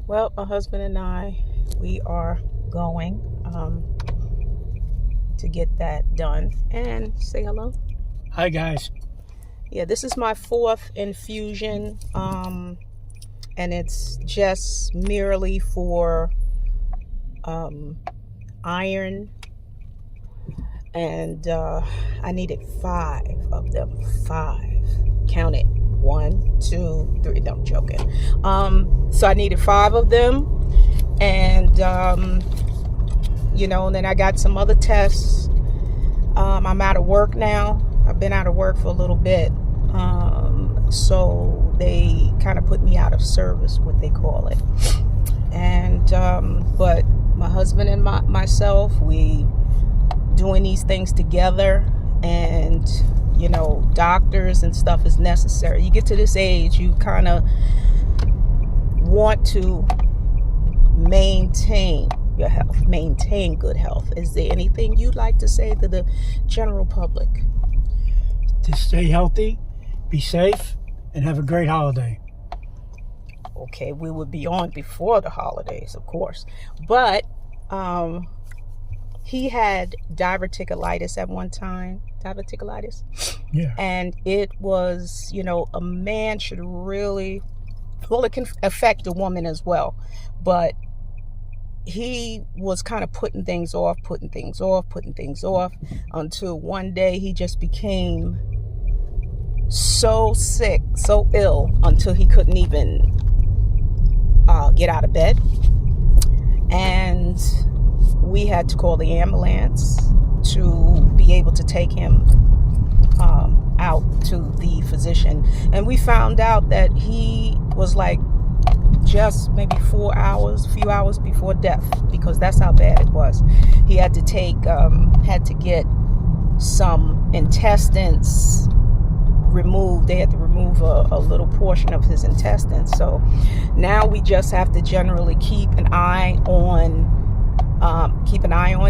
Well, my husband and I, we are going to get that done. And say hello. Hi, guys. Yeah, this is my fourth infusion, and it's just merely for iron. And I needed 5 of them. 5. Count it. 1, 2, 3. No, I'm joking. So I needed 5 of them. And, and then I got some other tests. I'm out of work now. I've been out of work for a little bit. So they kind of put me out of service, what they call it. And, but my husband and myself, we doing these things together, and doctors and stuff is necessary. You get to this age, you kind of want to maintain your health, maintain good health. Is there anything you'd like to say to the general public? To stay healthy, be safe, and have a great holiday. Okay, we would be on before the holidays, of course, but he had diverticulitis at one time. Diverticulitis? Yeah. And it was, a man should really, well, it can affect a woman as well. But he was kind of putting things off until one day he just became so sick, so ill, until he couldn't even get out of bed. And we had to call the ambulance to be able to take him out to the physician. And we found out that he was like just maybe a few hours before death, because that's how bad it was. He had to get some intestines removed. They had to remove a little portion of his intestines. So now we just have to generally keep an eye on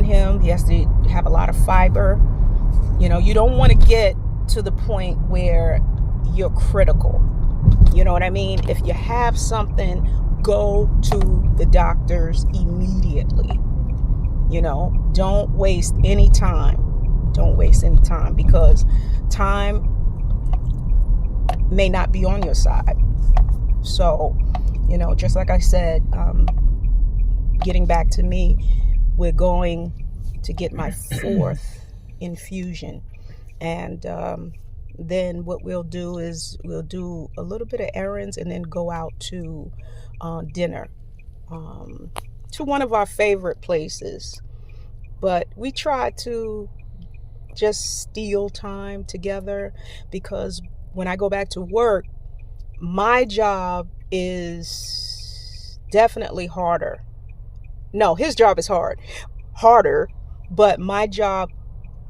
him. He has to have a lot of fiber. You don't want to get to the point where you're critical. You know what I mean? If you have something, go to the doctors immediately. Don't waste any time. Because time may not be on your side. So, just like I said, getting back to me, we're going to get my 4th infusion. And then what we'll do is we'll do a little bit of errands and then go out to dinner to one of our favorite places. But we try to just steal time together, because when I go back to work, my job is definitely harder. No, his job is harder, but my job,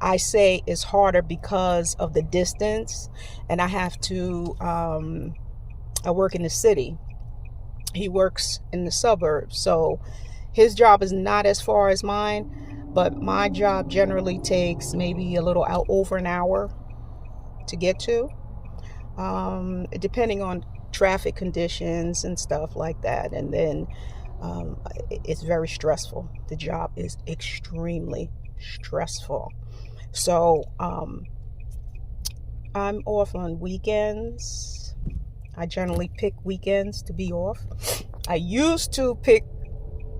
I say, is harder because of the distance, and I have to, I work in the city. He works in the suburbs, so his job is not as far as mine, but my job generally takes maybe a little over an hour to get to, depending on traffic conditions and stuff like that. And then it's very stressful. The job is extremely stressful. So I'm off on weekends. I generally pick weekends to be off. I used to pick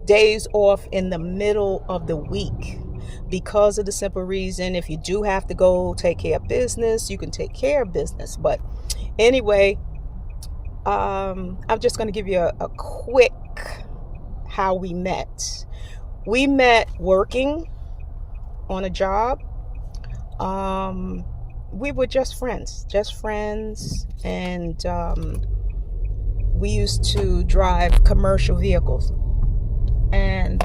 days off in the middle of the week, because of the simple reason, if you do have to go take care of business, you can take care of business. But anyway, I'm just going to give you a quick how we met. We met working on a job. We were just friends, and we used to drive commercial vehicles, and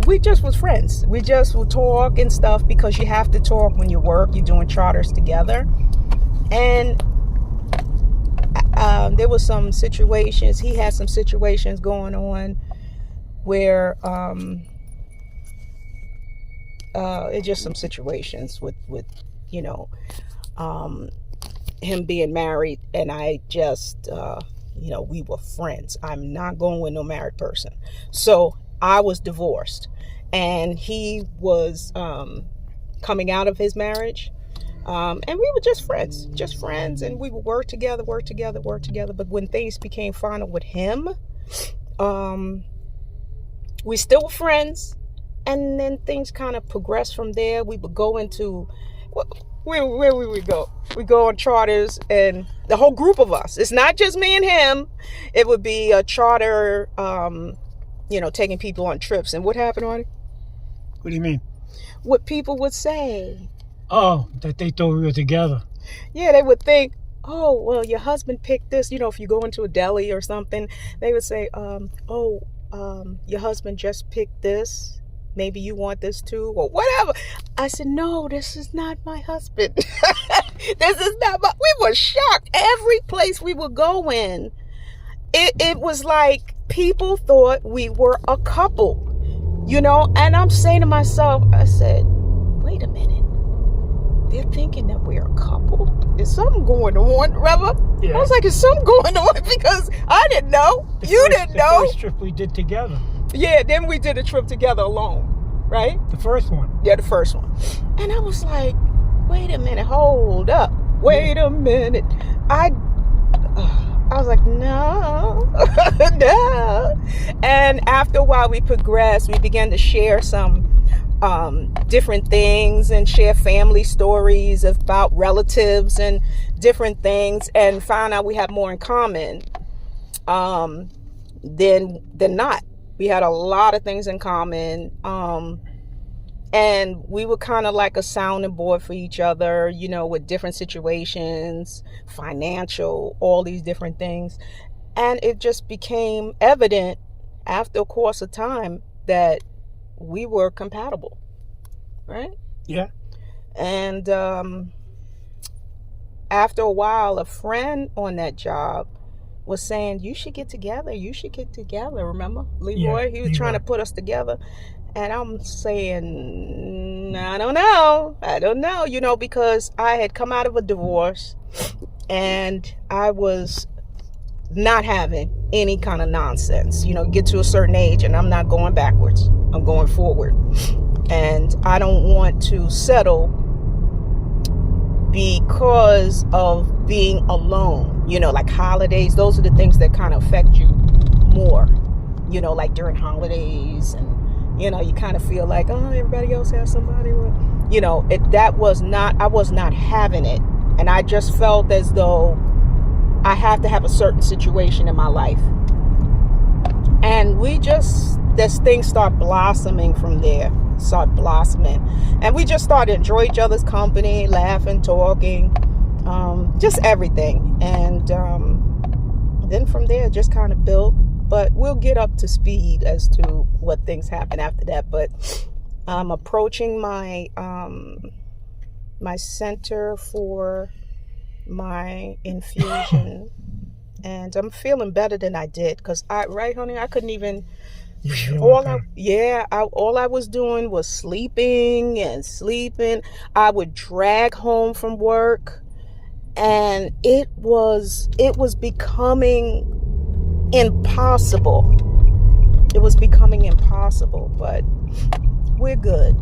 we just was friends. We just would talk and stuff, because you have to talk when you work. You're doing charters together. And there was some situations, he had some situations going on where it's just some situations with him being married, and I just we were friends. I'm not going with no married person. So I was divorced, and he was coming out of his marriage. And we were just friends, and we would work together. But when things became final with him, we still were friends, and then things kind of progressed from there. We would go into, where we would go? We go on charters, and the whole group of us. It's not just me and him. It would be a charter, taking people on trips. And what happened, Artie? What do you mean? What people would say. Oh, that they thought we were together. Yeah, they would think, oh, well, your husband picked this. If you go into a deli or something, they would say, your husband just picked this. Maybe you want this too, or whatever. I said, no, this is not my husband. This is not we were shocked. Every place we would go in, it was like people thought we were a couple, and I'm saying to myself, I said, wait a minute. They're thinking that we're a couple. Is something going on, Reva? Yeah. I was like, is something going on? Because I didn't know. You didn't know. The first trip we did together. Yeah, then we did a trip together alone, right? The first one. Yeah, the first one. And I was like, wait a minute, hold up. Wait a minute. I was like, no, no. And after a while we progressed, we began to share some different things and share family stories about relatives and different things, and found out we have more in common than not. We had a lot of things in common, and we were kind of like a sounding board for each other, with different situations, financial, all these different things. And it just became evident after a course of time that we were compatible, right? Yeah. And after a while, a friend on that job was saying, you should get together. Remember? Leroy? Yeah, he was trying to put us together. And I'm saying, I don't know, because I had come out of a divorce and I was not having any kind of nonsense. Get to a certain age and I'm not going backwards. I'm going forward. And I don't want to settle because of being alone. Like holidays, those are the things that kind of affect you more. Like during holidays, and you kind of feel like, oh, everybody else has somebody. I was not having it. And I just felt as though I have to have a certain situation in my life. And this thing started blossoming from there. And we just started to enjoy each other's company, laughing, talking, just everything. And then from there, it just kind of built. But we'll get up to speed as to what things happen after that. But I'm approaching my my center for my infusion, and I'm feeling better than I did. Because right, honey, I couldn't even. All I was doing was sleeping. I would drag home from work, and it was becoming impossible. But we're good.